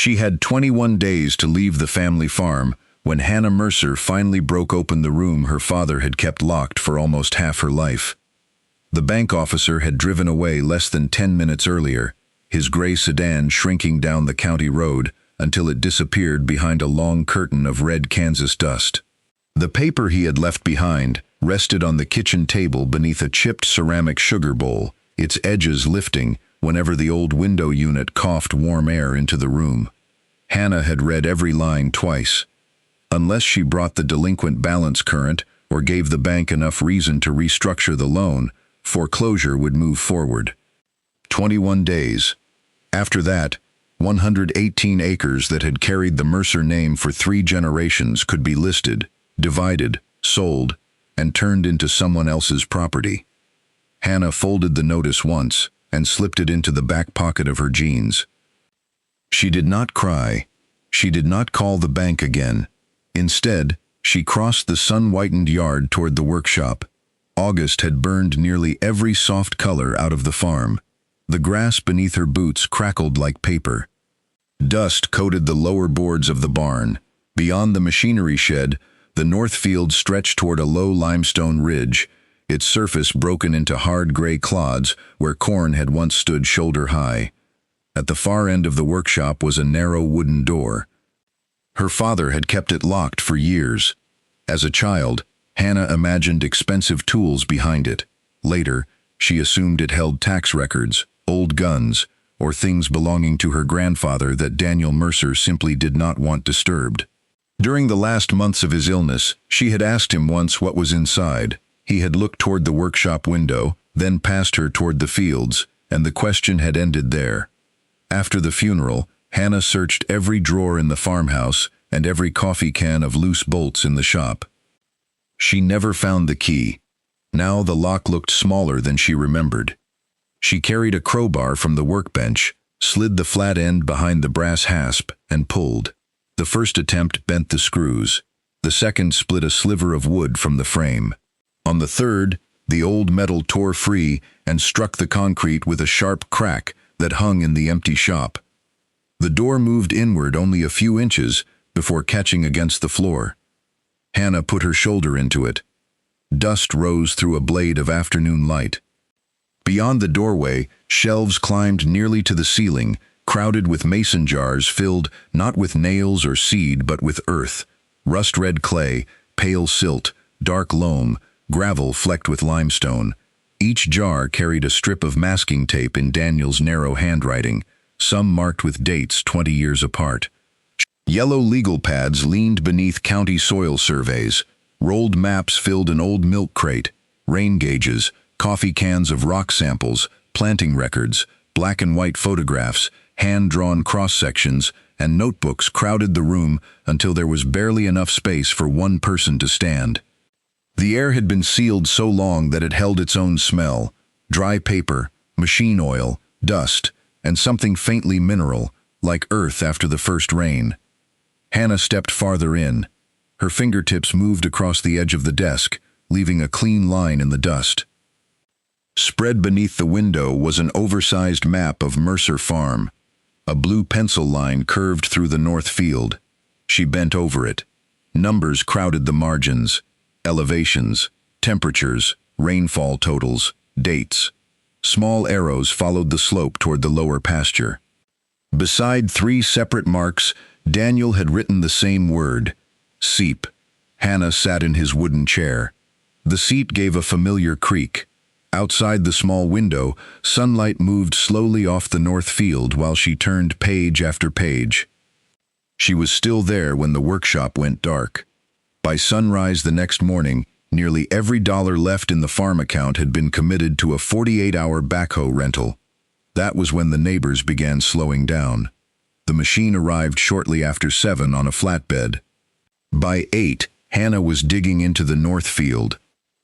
She had 21 days to leave the family farm when Hannah Mercer finally broke open the room her father had kept locked for almost half her life. The bank officer had driven away less than 10 minutes earlier, his gray sedan shrinking down the county road until it disappeared behind a long curtain of red Kansas dust. The paper he had left behind rested on the kitchen table beneath a chipped ceramic sugar bowl, its edges lifting whenever the old window unit coughed warm air into the room. Hannah had read every line twice. Unless she brought the delinquent balance current or gave the bank enough reason to restructure the loan, foreclosure would move forward. 21 days. After that, 118 acres that had carried the Mercer name for 3 generations could be listed, divided, sold, and turned into someone else's property. Hannah folded the notice once and slipped it into the back pocket of her jeans. She did not cry. She did not call the bank again. Instead, she crossed the sun-whitened yard toward the workshop. August had burned nearly every soft color out of the farm. The grass beneath her boots crackled like paper. Dust coated the lower boards of the barn. Beyond the machinery shed, the north field stretched toward a low limestone ridge, its surface broken into hard gray clods where corn had once stood shoulder high. At the far end of the workshop was a narrow wooden door. Her father had kept it locked for years. As a child, Hannah imagined expensive tools behind it. Later, she assumed it held tax records, old guns, or things belonging to her grandfather that Daniel Mercer simply did not want disturbed. During the last months of his illness, she had asked him once what was inside. He had looked toward the workshop window, then past her toward the fields, and the question had ended there. After the funeral, Hannah searched every drawer in the farmhouse and every coffee can of loose bolts in the shop. She never found the key. Now the lock looked smaller than she remembered. She carried a crowbar from the workbench, slid the flat end behind the brass hasp, and pulled. The first attempt bent the screws. The second split a sliver of wood from the frame. On the third, the old metal tore free and struck the concrete with a sharp crack that hung in the empty shop. The door moved inward only a few inches before catching against the floor. Hannah put her shoulder into it. Dust rose through a blade of afternoon light. Beyond the doorway, shelves climbed nearly to the ceiling, crowded with mason jars filled not with nails or seed but with earth, rust-red clay, pale silt, dark loam, gravel flecked with limestone. Each jar carried a strip of masking tape in Daniel's narrow handwriting, some marked with dates 20 years apart. Yellow legal pads leaned beneath county soil surveys, rolled maps filled an old milk crate, rain gauges, coffee cans of rock samples, planting records, black and white photographs, hand-drawn cross-sections, and notebooks crowded the room until there was barely enough space for one person to stand. The air had been sealed so long that it held its own smell: dry paper, machine oil, dust, and something faintly mineral, like earth after the first rain. Hannah stepped farther in. Her fingertips moved across the edge of the desk, leaving a clean line in the dust. Spread beneath the window was an oversized map of Mercer Farm. A blue pencil line curved through the north field. She bent over it. Numbers crowded the margins: elevations, temperatures, rainfall totals, dates. Small arrows followed the slope toward the lower pasture. Beside 3 separate marks, Daniel had written the same word: seep. Hannah sat in his wooden chair. The seat gave a familiar creak. Outside the small window, sunlight moved slowly off the north field while she turned page after page. She was still there when the workshop went dark. By sunrise the next morning, nearly every dollar left in the farm account had been committed to a 48-hour backhoe rental. That was when the neighbors began slowing down. The machine arrived shortly after 7 on a flatbed. By 8, Hannah was digging into the north field.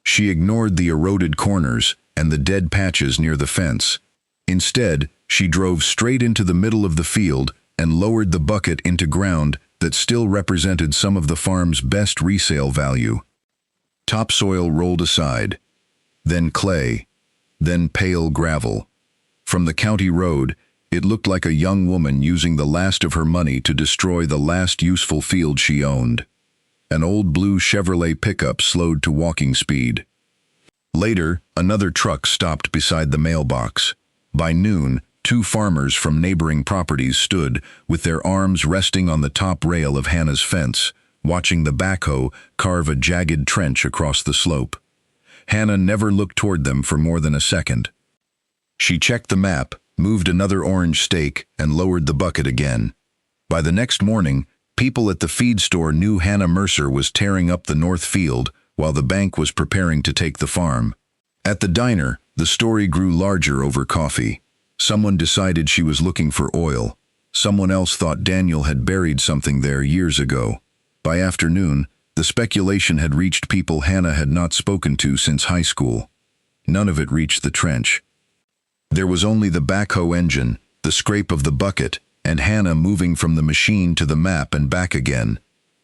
She ignored the eroded corners and the dead patches near the fence. Instead, she drove straight into the middle of the field and lowered the bucket into ground that still represented some of the farm's best resale value. Topsoil rolled aside, then clay, then pale gravel. From the county road, It looked like a young woman using the last of her money to destroy the last useful field she owned. An old blue Chevrolet pickup slowed to walking speed. Later, another truck stopped beside the mailbox. By noon, two farmers from neighboring properties stood, with their arms resting on the top rail of Hannah's fence, watching the backhoe carve a jagged trench across the slope. Hannah never looked toward them for more than a second. She checked the map, moved another orange stake, and lowered the bucket again. By the next morning, people at the feed store knew Hannah Mercer was tearing up the north field while the bank was preparing to take the farm. At the diner, the story grew larger over coffee. Someone decided she was looking for oil. Someone else thought Daniel had buried something there years ago. By afternoon, the speculation had reached people Hannah had not spoken to since high school. None of it reached the trench. There was only the backhoe engine, the scrape of the bucket, and Hannah moving from the machine to the map and back again.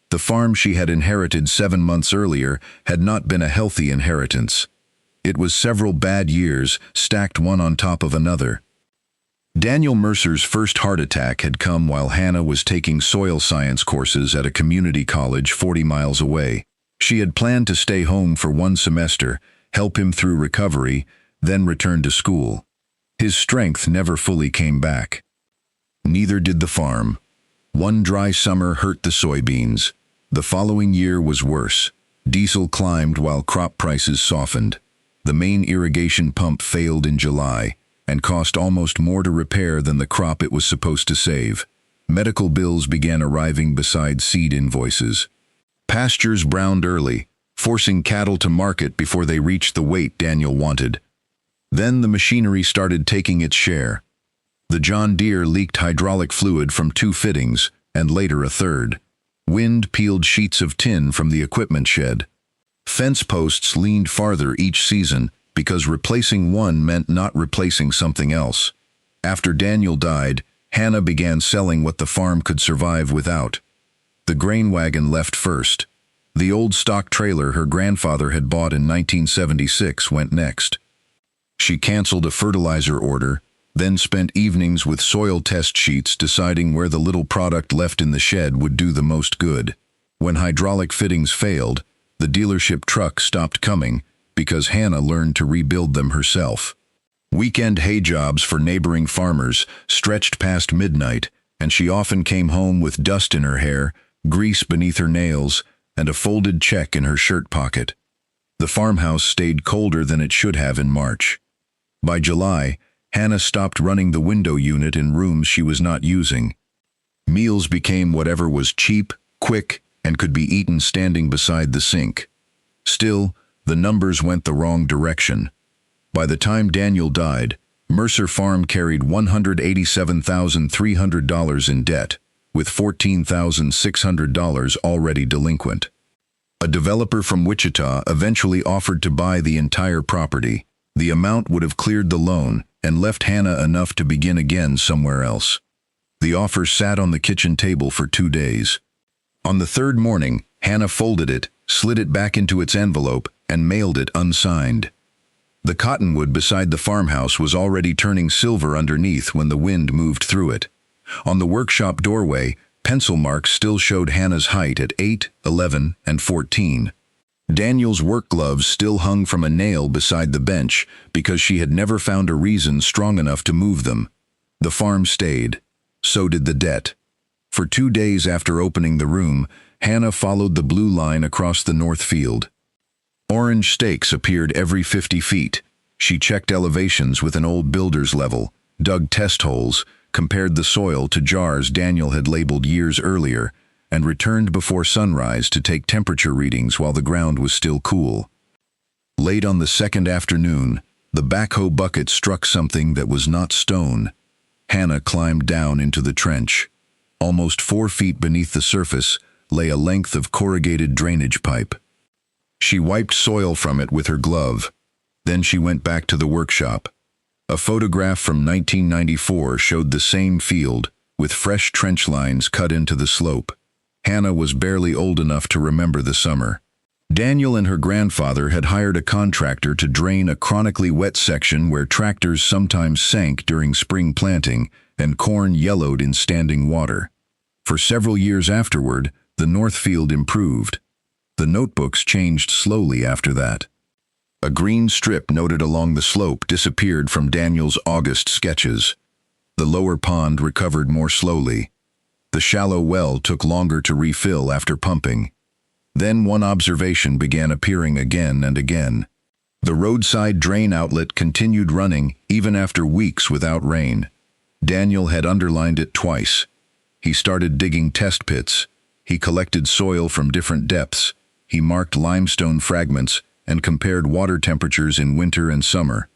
The farm she had inherited 7 months earlier had not been a healthy inheritance. It was several bad years, stacked one on top of another. Daniel Mercer's first heart attack had come while Hannah was taking soil science courses at a community college 40 miles away. She had planned to stay home for 1 semester, help him through recovery, then return to school. His strength never fully came back. Neither did the farm. One dry summer hurt the soybeans. The following year was worse. Diesel climbed while crop prices softened. The main irrigation pump failed in July and cost almost more to repair than the crop it was supposed to save. Medical bills began arriving beside seed invoices. Pastures browned early, forcing cattle to market before they reached the weight Daniel wanted. Then the machinery started taking its share. The John Deere leaked hydraulic fluid from 2 fittings, and later a third. Wind peeled sheets of tin from the equipment shed. Fence posts leaned farther each season because replacing one meant not replacing something else. After Daniel died, Hannah began selling what the farm could survive without. The grain wagon left first. The old stock trailer her grandfather had bought in 1976 went next. She canceled a fertilizer order, then spent evenings with soil test sheets deciding where the little product left in the shed would do the most good. When hydraulic fittings failed, the dealership truck stopped coming because Hannah learned to rebuild them herself. Weekend hay jobs for neighboring farmers stretched past midnight, and she often came home with dust in her hair, grease beneath her nails, and a folded check in her shirt pocket. The farmhouse stayed colder than it should have in March. By July, Hannah stopped running the window unit in rooms she was not using. Meals became whatever was cheap, quick, and could be eaten standing beside the sink. Still, the numbers went the wrong direction. By the time Daniel died, Mercer Farm carried $187,300 in debt, with $14,600 already delinquent. A developer from Wichita eventually offered to buy the entire property. The amount would have cleared the loan and left Hannah enough to begin again somewhere else. The offer sat on the kitchen table for 2 days. On the third morning, Hannah folded it, slid it back into its envelope, and mailed it unsigned. The cottonwood beside the farmhouse was already turning silver underneath when the wind moved through it. On the workshop doorway, pencil marks still showed Hannah's height at 8, 11, and 14. Daniel's work gloves still hung from a nail beside the bench because she had never found a reason strong enough to move them. The farm stayed. So did the debt. For 2 days after opening the room, Hannah followed the blue line across the north field. Orange stakes appeared every 50 feet. She checked elevations with an old builder's level, dug test holes, compared the soil to jars Daniel had labeled years earlier, and returned before sunrise to take temperature readings while the ground was still cool. Late on the second afternoon, the backhoe bucket struck something that was not stone. Hannah climbed down into the trench. Almost 4 feet beneath the surface lay a length of corrugated drainage pipe. She wiped soil from it with her glove. Then she went back to the workshop. A photograph from 1994 showed the same field, with fresh trench lines cut into the slope. Hannah was barely old enough to remember the summer. Daniel and her grandfather had hired a contractor to drain a chronically wet section where tractors sometimes sank during spring planting and corn yellowed in standing water. For several years afterward, the North Field improved. The notebooks changed slowly after that. A green strip noted along the slope disappeared from Daniel's August sketches. The lower pond recovered more slowly. The shallow well took longer to refill after pumping. Then one observation began appearing again and again. The roadside drain outlet continued running even after weeks without rain. Daniel had underlined it twice. He started digging test pits. He collected soil from different depths. He marked limestone fragments and compared water temperatures in winter and summer.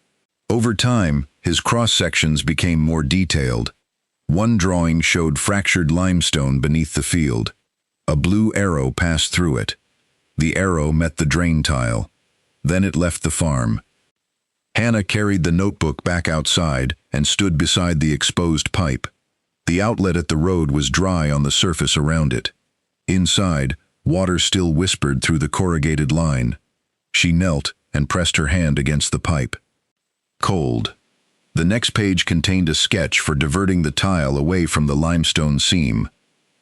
Over time, his cross-sections became more detailed. One drawing showed fractured limestone beneath the field. A blue arrow passed through it. The arrow met the drain tile. Then it left the farm. Hannah carried the notebook back outside and stood beside the exposed pipe. The outlet at the road was dry on the surface around it. Inside, water still whispered through the corrugated line. She knelt and pressed her hand against the pipe. Cold. The next page contained a sketch for diverting the tile away from the limestone seam.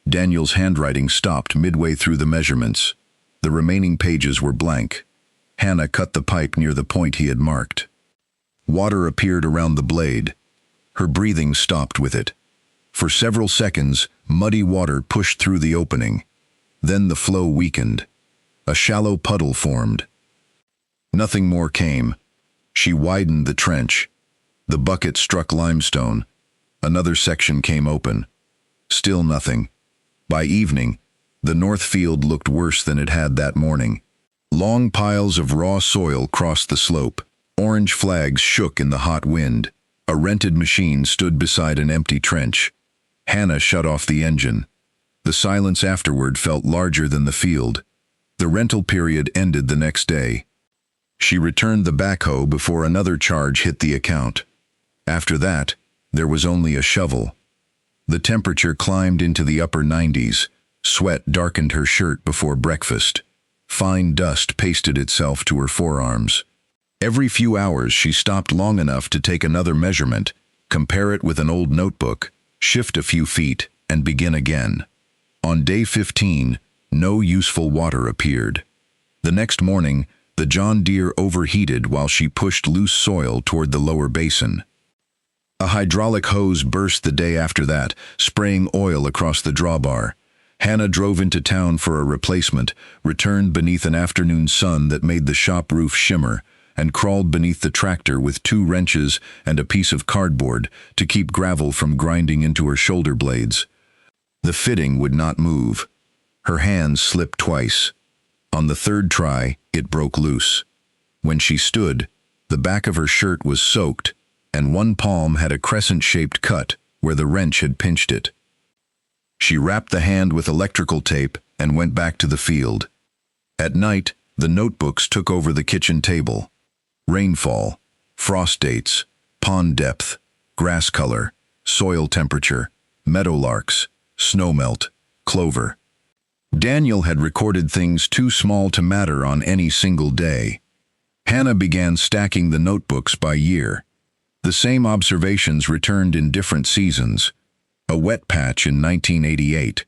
Daniel's handwriting stopped midway through the measurements. The remaining pages were blank. Hannah cut the pipe near the point he had marked. Water appeared around the blade. Her breathing stopped with it. For several seconds, muddy water pushed through the opening. Then the flow weakened. A shallow puddle formed. Nothing more came. She widened the trench. The bucket struck limestone. Another section came open. Still nothing. By evening, the North Field looked worse than it had that morning. Long piles of raw soil crossed the slope. Orange flags shook in the hot wind. A rented machine stood beside an empty trench. Hannah shut off the engine. The silence afterward felt larger than the field. The rental period ended the next day. She returned the backhoe before another charge hit the account. After that, there was only a shovel. The temperature climbed into the upper 90s. Sweat darkened her shirt before breakfast. Fine dust pasted itself to her forearms. Every few hours she stopped long enough to take another measurement, compare it with an old notebook, shift a few feet, and begin again. On day 15, no useful water appeared. The next morning, the John Deere overheated while she pushed loose soil toward the lower basin. A hydraulic hose burst the day after that, spraying oil across the drawbar. Hannah drove into town for a replacement, returned beneath an afternoon sun that made the shop roof shimmer, and crawled beneath the tractor with 2 wrenches and a piece of cardboard to keep gravel from grinding into her shoulder blades. The fitting would not move. Her hands slipped twice. On the third try, it broke loose. When she stood, the back of her shirt was soaked, and one palm had a crescent-shaped cut where the wrench had pinched it. She wrapped the hand with electrical tape and went back to the field. At night, the notebooks took over the kitchen table. Rainfall, frost dates, pond depth, grass color, soil temperature, meadowlarks, snowmelt, clover. Daniel had recorded things too small to matter on any single day. Hannah began stacking the notebooks by year. The same observations returned in different seasons. A wet patch in 1988,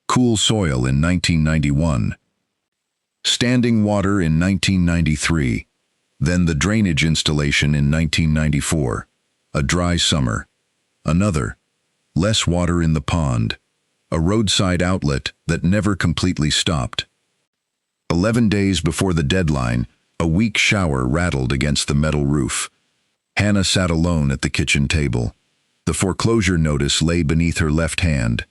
cool soil in 1991, standing water in 1993, then the drainage installation in 1994, a dry summer, another, less water in the pond, a roadside outlet that never completely stopped. 11 days before the deadline, a weak shower rattled against the metal roof. Hannah sat alone at the kitchen table. The foreclosure notice lay beneath her left hand.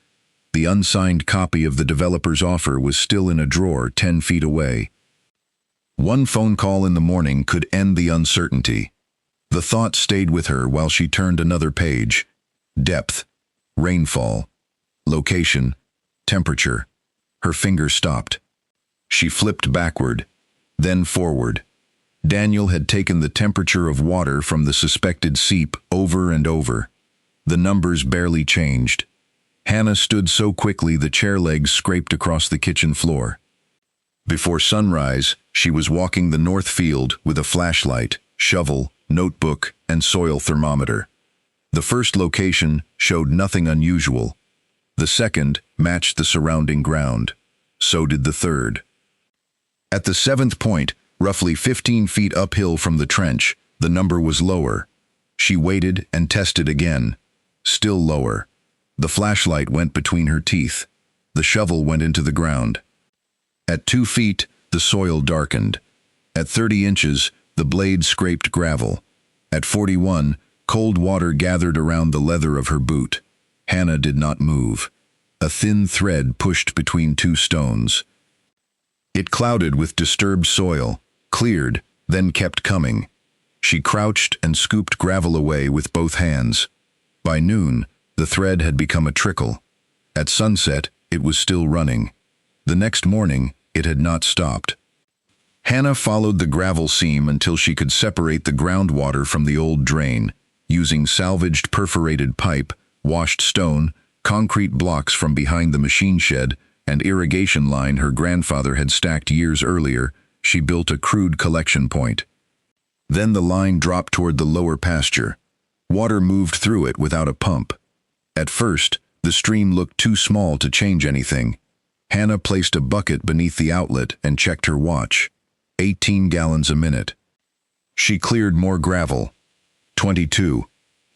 The unsigned copy of the developer's offer was still in a drawer 10 feet away. One phone call in the morning could end the uncertainty. The thought stayed with her while she turned another page. Depth, rainfall, location, temperature. Her finger stopped. She flipped backward, then forward. Daniel had taken the temperature of water from the suspected seep over and over. The numbers barely changed. Hannah stood so quickly the chair legs scraped across the kitchen floor. Before sunrise, she was walking the north field with a flashlight, shovel, notebook, and soil thermometer. The first location showed nothing unusual. The second matched the surrounding ground. So did the third. At the seventh point, roughly 15 feet uphill from the trench, the number was lower. She waited and tested again. Still lower. The flashlight went between her teeth. The shovel went into the ground. At 2 feet, the soil darkened. At 30 inches, the blade scraped gravel. At 41, cold water gathered around the leather of her boot. Hannah did not move. A thin thread pushed between two stones. It clouded with disturbed soil, cleared, then kept coming. She crouched and scooped gravel away with both hands. By noon, the thread had become a trickle. At sunset, it was still running. The next morning, it had not stopped. Hannah followed the gravel seam until she could separate the groundwater from the old drain, using salvaged perforated pipe, washed stone, concrete blocks from behind the machine shed, and irrigation line her grandfather had stacked years earlier. She built a crude collection point. Then the line dropped toward the lower pasture. Water moved through it without a pump. At first, the stream looked too small to change anything. Hannah placed a bucket beneath the outlet and checked her watch. 18 gallons a minute. She cleared more gravel. 22.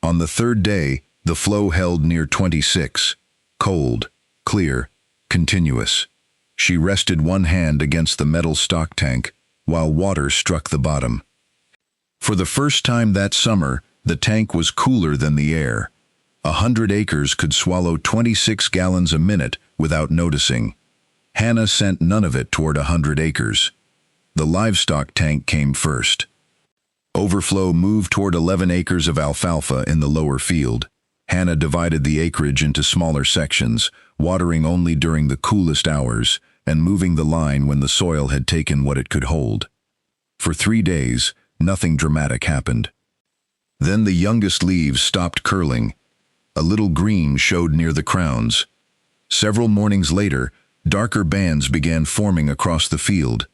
On the third day, the flow held near 26. Cold, clear, continuous. She rested one hand against the metal stock tank, while water struck the bottom. For the first time that summer, the tank was cooler than the air. 100 acres could swallow 26 gallons a minute without noticing. Hannah sent none of it toward 100 acres. The livestock tank came first. Overflow moved toward 11 acres of alfalfa in the lower field. Hannah divided the acreage into smaller sections, watering only during the coolest hours, and moving the line when the soil had taken what it could hold. For 3 days, nothing dramatic happened. Then the youngest leaves stopped curling. A little green showed near the crowns. Several mornings later, darker bands began forming across the field.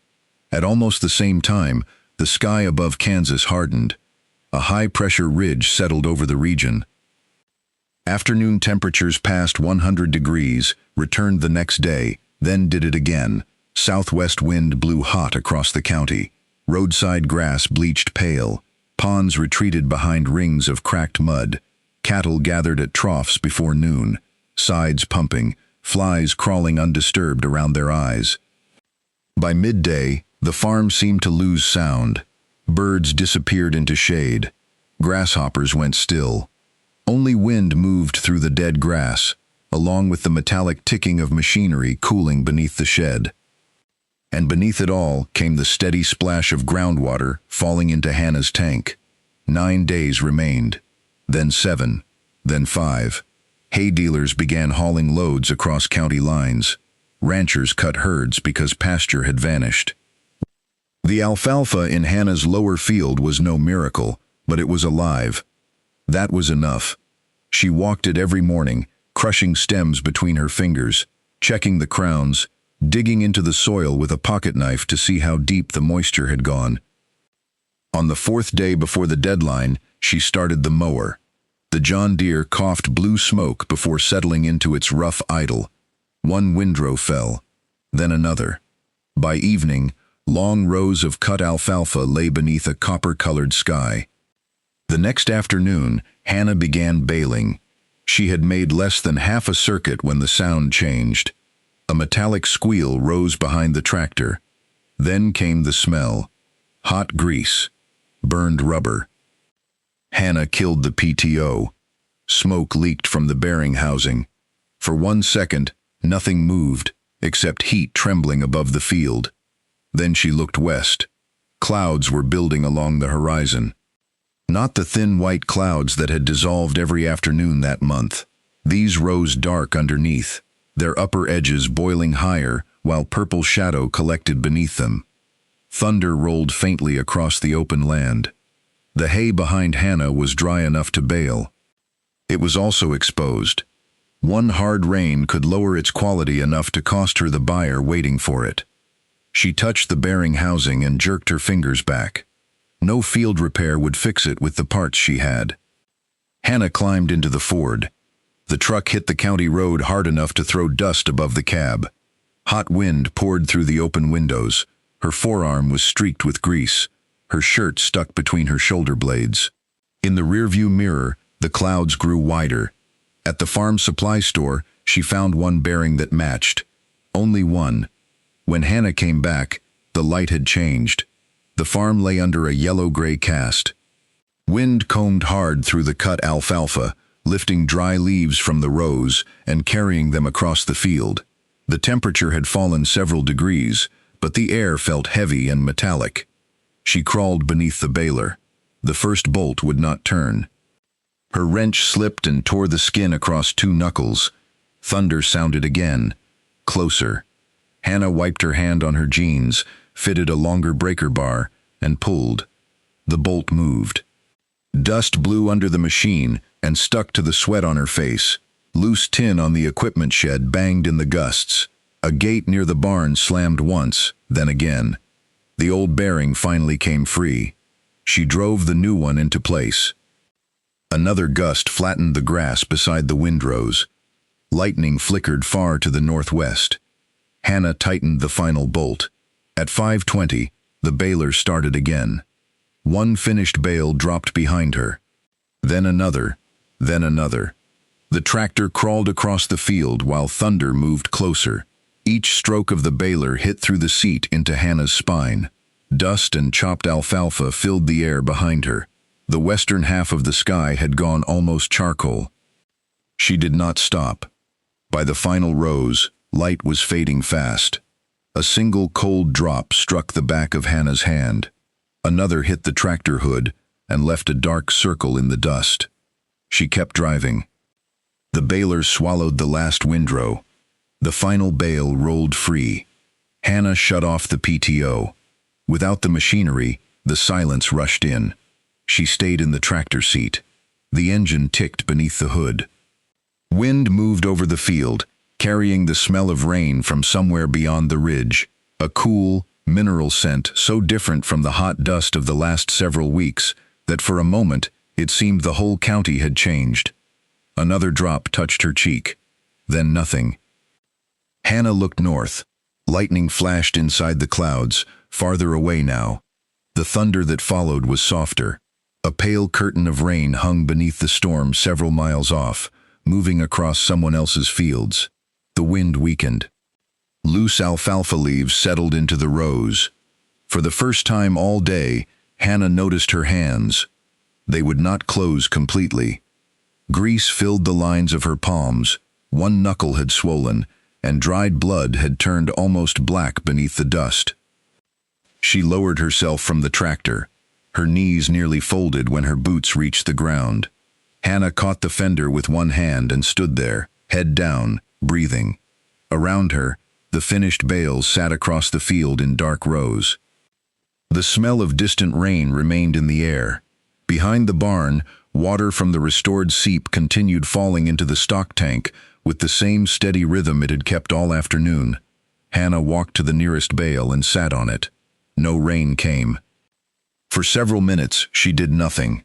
At almost the same time, the sky above Kansas hardened. A high-pressure ridge settled over the region. Afternoon temperatures past 100 degrees, returned the next day, then did it again. Southwest wind blew hot across the county. Roadside grass bleached pale. Ponds retreated behind rings of cracked mud. Cattle gathered at troughs before noon. Sides pumping, flies crawling undisturbed around their eyes. By midday, the farm seemed to lose sound. Birds disappeared into shade. Grasshoppers went still. Only wind moved through the dead grass, along with the metallic ticking of machinery cooling beneath the shed. And beneath it all came the steady splash of groundwater falling into Hannah's tank. 9 days remained, then 7, then 5. Hay dealers began hauling loads across county lines. Ranchers cut herds because pasture had vanished. The alfalfa in Hannah's lower field was no miracle, but it was alive. That was enough. She walked it every morning, crushing stems between her fingers, checking the crowns, digging into the soil with a pocket knife to see how deep the moisture had gone. On the 4th day before the deadline, she started the mower. The John Deere coughed blue smoke before settling into its rough idle. One windrow fell, then another. By evening, long rows of cut alfalfa lay beneath a copper-colored sky. The next afternoon, Hannah began baling. She had made less than half a circuit when the sound changed. A metallic squeal rose behind the tractor. Then came the smell. Hot grease. Burned rubber. Hannah killed the PTO. Smoke leaked from the bearing housing. For 1 second, nothing moved, except heat trembling above the field. Then she looked west. Clouds were building along the horizon. Not the thin white clouds that had dissolved every afternoon that month. These rose dark underneath, their upper edges boiling higher while purple shadow collected beneath them. Thunder rolled faintly across the open land. The hay behind Hannah was dry enough to bale. It was also exposed. One hard rain could lower its quality enough to cost her the buyer waiting for it. She touched the bearing housing and jerked her fingers back. No field repair would fix it with the parts she had. Hannah climbed into the Ford. The truck hit the county road hard enough to throw dust above the cab. Hot wind poured through the open windows. Her forearm was streaked with grease. Her shirt stuck between her shoulder blades. In the rearview mirror, the clouds grew wider. At the farm supply store, she found one bearing that matched. Only one. When Hannah came back, the light had changed. The farm lay under a yellow-gray cast. Wind combed hard through the cut alfalfa, lifting dry leaves from the rows and carrying them across the field. The temperature had fallen several degrees, but the air felt heavy and metallic. She crawled beneath the baler. The first bolt would not turn. Her wrench slipped and tore the skin across two knuckles. Thunder sounded again, closer. Hannah wiped her hand on her jeans, fitted a longer breaker bar, and pulled. The bolt moved. Dust blew under the machine and stuck to the sweat on her face. Loose tin on the equipment shed banged in the gusts. A gate near the barn slammed once, then again. The old bearing finally came free. She drove the new one into place. Another gust flattened the grass beside the windrows. Lightning flickered far to the northwest. Hannah tightened the final bolt. At 5:20, the baler started again. One finished bale dropped behind her. Then another, then another. The tractor crawled across the field while thunder moved closer. Each stroke of the baler hit through the seat into Hannah's spine. Dust and chopped alfalfa filled the air behind her. The western half of the sky had gone almost charcoal. She did not stop. By the final rows, light was fading fast. A single cold drop struck the back of Hannah's hand. Another hit the tractor hood and left a dark circle in the dust. She kept driving. The baler swallowed the last windrow. The final bale rolled free. Hannah shut off the PTO. Without the machinery, the silence rushed in. She stayed in the tractor seat. The engine ticked beneath the hood. Wind moved over the field, carrying the smell of rain from somewhere beyond the ridge. A cool, mineral scent so different from the hot dust of the last several weeks that for a moment it seemed the whole county had changed. Another drop touched her cheek. Then nothing. Hannah looked north. Lightning flashed inside the clouds, farther away now. The thunder that followed was softer. A pale curtain of rain hung beneath the storm several miles off, moving across someone else's fields. The wind weakened. Loose alfalfa leaves settled into the rows. For the first time all day, Hannah noticed her hands. They would not close completely. Grease filled the lines of her palms. One knuckle had swollen, and dried blood had turned almost black beneath the dust. She lowered herself from the tractor. Her knees nearly folded when her boots reached the ground. Hannah caught the fender with one hand and stood there, head down, breathing. Around her, the finished bales sat across the field in dark rows. The smell of distant rain remained in the air. Behind the barn, water from the restored seep continued falling into the stock tank with the same steady rhythm it had kept all afternoon. Hannah walked to the nearest bale and sat on it. No rain came. For several minutes, she did nothing.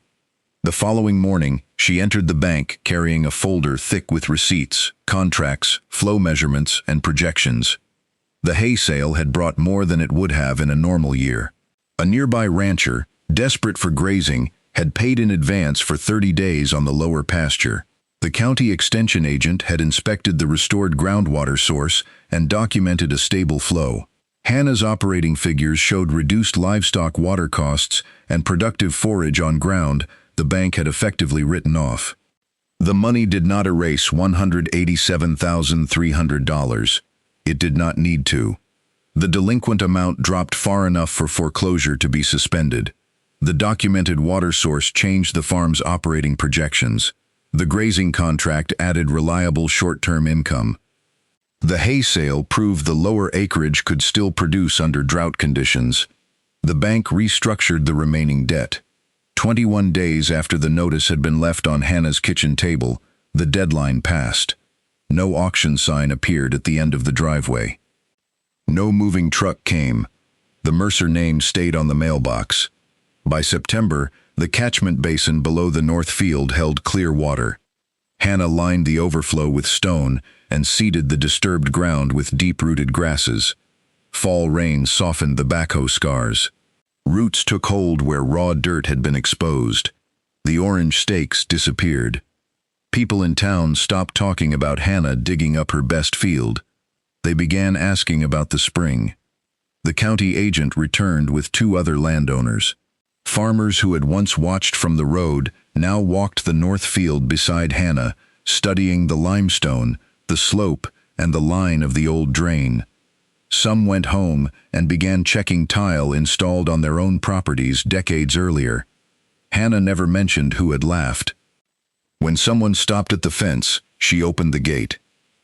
The following morning, she entered the bank carrying a folder thick with receipts, contracts, flow measurements, and projections. The hay sale had brought more than it would have in a normal year. A nearby rancher, desperate for grazing, had paid in advance for 30 days on the lower pasture. The county extension agent had inspected the restored groundwater source and documented a stable flow. Hannah's operating figures showed reduced livestock water costs and productive forage on ground the bank had effectively written off. The money did not erase $187,300. It did not need to. The delinquent amount dropped far enough for foreclosure to be suspended. The documented water source changed the farm's operating projections. The grazing contract added reliable short-term income. The hay sale proved the lower acreage could still produce under drought conditions. The bank restructured the remaining debt. 21 days after the notice had been left on Hannah's kitchen table, the deadline passed. No auction sign appeared at the end of the driveway. No moving truck came. The Mercer name stayed on the mailbox. By September, the catchment basin below the north field held clear water. Hannah lined the overflow with stone and seeded the disturbed ground with deep-rooted grasses. Fall rain softened the backhoe scars. Roots took hold where raw dirt had been exposed. The orange stakes disappeared. People in town stopped talking about Hannah digging up her best field. They began asking about the spring. The county agent returned with 2 other landowners. Farmers who had once watched from the road now walked the north field beside Hannah, studying the limestone, the slope, and the line of the old drain. Some went home and began checking tile installed on their own properties decades earlier. Hannah never mentioned who had laughed. When someone stopped at the fence, she opened the gate.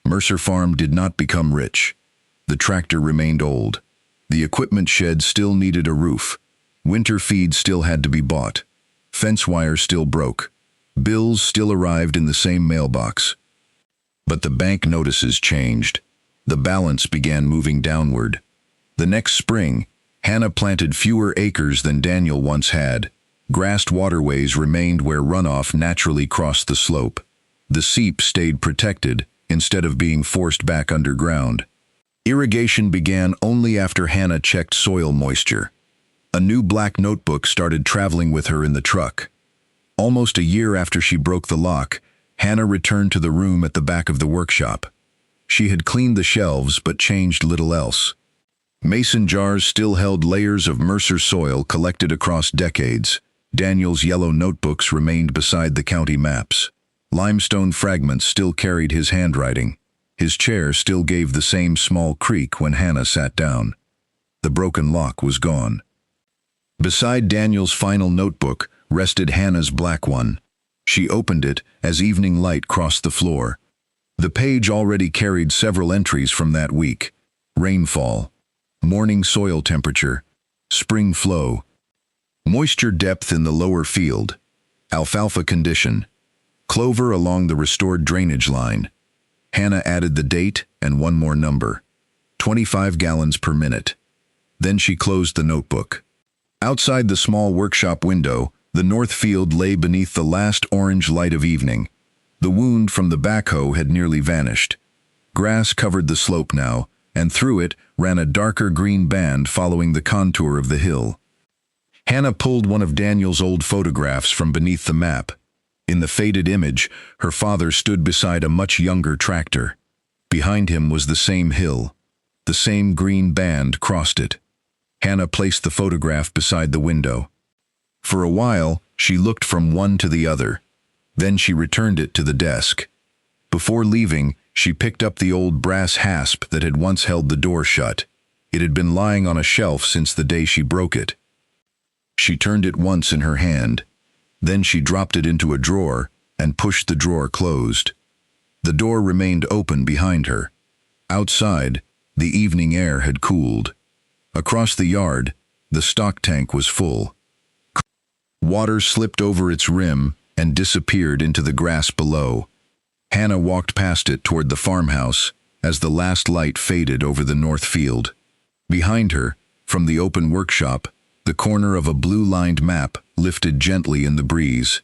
Mercer Farm did not become rich. The tractor remained old. The equipment shed still needed a roof. Winter feed still had to be bought. Fence wire still broke. Bills still arrived in the same mailbox. But the bank notices changed. The balance began moving downward. The next spring, Hannah planted fewer acres than Daniel once had. Grassed waterways remained where runoff naturally crossed the slope. The seep stayed protected instead of being forced back underground. Irrigation began only after Hannah checked soil moisture. A new black notebook started traveling with her in the truck. Almost a year after she broke the lock, Hannah returned to the room at the back of the workshop. She had cleaned the shelves but changed little else. Mason jars still held layers of Mercer soil collected across decades. Daniel's yellow notebooks remained beside the county maps. Limestone fragments still carried his handwriting. His chair still gave the same small creak when Hannah sat down. The broken lock was gone. Beside Daniel's final notebook rested Hannah's black one. She opened it as evening light crossed the floor. The page already carried several entries from that week. Rainfall, morning soil temperature, spring flow, moisture depth in the lower field, alfalfa condition, clover along the restored drainage line. Hannah added the date and one more number, 25 gallons per minute. Then she closed the notebook. Outside the small workshop window, the north field lay beneath the last orange light of evening. The wound from the backhoe had nearly vanished. Grass covered the slope now, and through it ran a darker green band following the contour of the hill. Hannah pulled one of Daniel's old photographs from beneath the map. In the faded image, her father stood beside a much younger tractor. Behind him was the same hill. The same green band crossed it. Hannah placed the photograph beside the window. For a while, she looked from one to the other. Then she returned it to the desk. Before leaving, she picked up the old brass hasp that had once held the door shut. It had been lying on a shelf since the day she broke it. She turned it once in her hand. Then she dropped it into a drawer and pushed the drawer closed. The door remained open behind her. Outside, the evening air had cooled. Across the yard, the stock tank was full. Water slipped over its rim and disappeared into the grass below. Hannah walked past it toward the farmhouse as the last light faded over the north field. Behind her, from the open workshop, the corner of a blue-lined map lifted gently in the breeze.